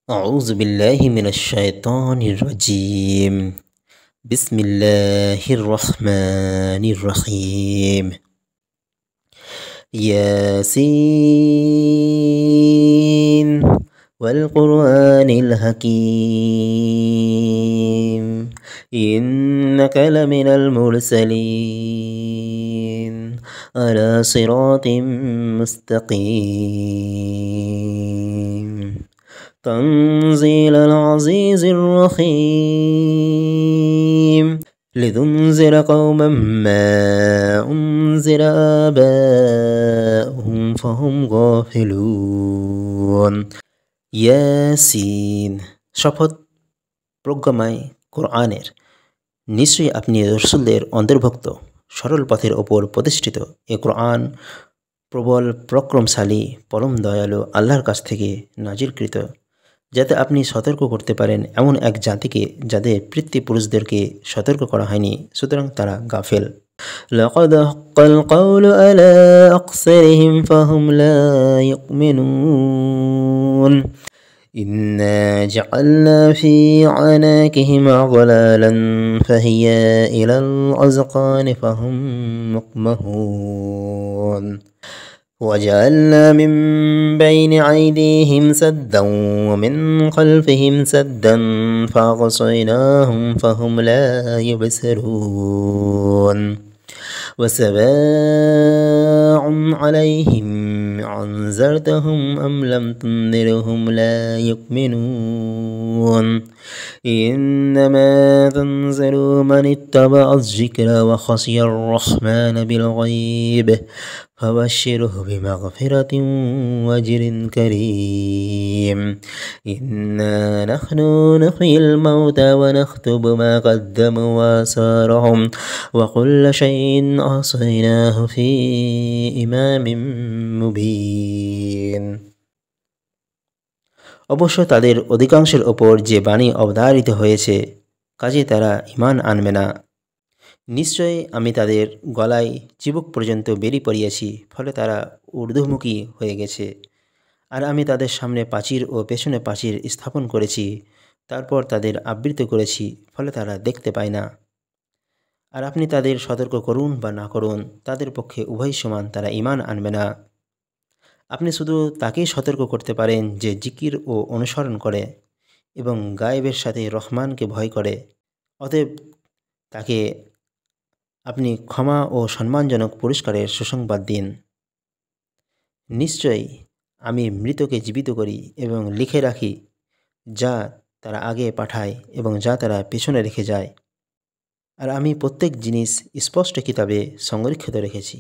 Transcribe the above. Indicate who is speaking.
Speaker 1: أعوذ بالله من الشيطان الرجيم. بسم الله الرحمن الرحيم. ياسين والقرآن الحكيم إنك لمن المرسلين على صراط مستقيم تنزيل العزيز الرحيم لتنذر قوما ما أنذر آباؤهم فهم غافلون ইয়াসিন শপথ প্রজ্ঞাময় কোরআনের। নিশ্চয়ই আপনি রসুলদের অন্তর্ভুক্ত সরল পথের ওপর প্রতিষ্ঠিত। এ কোরআন প্রবল পরাক্রমশালী পরম দয়ালু আল্লাহর কাছ থেকে নাজিলকৃত, যাতে আপনি সতর্ক করতে পারেন এমন এক জাতিকে যাদের পিতৃপুরুষদেরকে সতর্ক করা হয়নি, সুতরাং তারা গাফেল। لقد حق القول على أكثرهم فهم لا يؤمنون إنا جعلنا في أعناقهم أغلالا فهي إلى الأذقان فهم مقمحون وجعلنا من بين أيديهم سدا ومن خلفهم سدا فأغشيناهم فهم لا يبصرون وسواء عليهم أنذرتهم أم لم تنذرهم لا يؤمنون إنما تنذر من اتبع الذكر وخشي الرحمن بالغيب فبشره بمغفرة وأجر كريم إنا نحن نحيي الموتى ونكتب ما قدموا وآثارهم وكل شيء أحصيناه في إمام মুবিন। অবশ্য তাদের অধিকাংশের ওপর যে বাণী অবধারিত হয়েছে, কাজে তারা ঈমান আনবে না। নিশ্চয়ই আমি তাদের গলায় চিবুক পর্যন্ত বেরি পরিয়েছি, ফলে তারা ঊর্ধ্বমুখী হয়ে গেছে। আর আমি তাদের সামনে প্রাচীর ও পেছনে প্রাচীর স্থাপন করেছি, তারপর তাদের আবৃত করেছি, ফলে তারা দেখতে পায় না। আর আপনি তাদের সতর্ক করুন বা না করুন, তাদের পক্ষে উভয় সমান, তারা ঈমান আনবে না। আপনি শুধু তাকেই সতর্ক করতে পারেন যে জিকির ও অনুসরণ করে এবং গায়েবের সাথে রহমানকে ভয় করে। অতএব তাকে আপনি ক্ষমা ও সম্মানজনক পুরস্কারের সুসংবাদ দিন। নিশ্চয়ই আমি মৃতকে জীবিত করি এবং লিখে রাখি যা তারা আগে পাঠায় এবং যা তারা পেছনে রেখে যায়। আর আমি প্রত্যেক জিনিস স্পষ্ট কিতাবে সংরক্ষিত রেখেছি।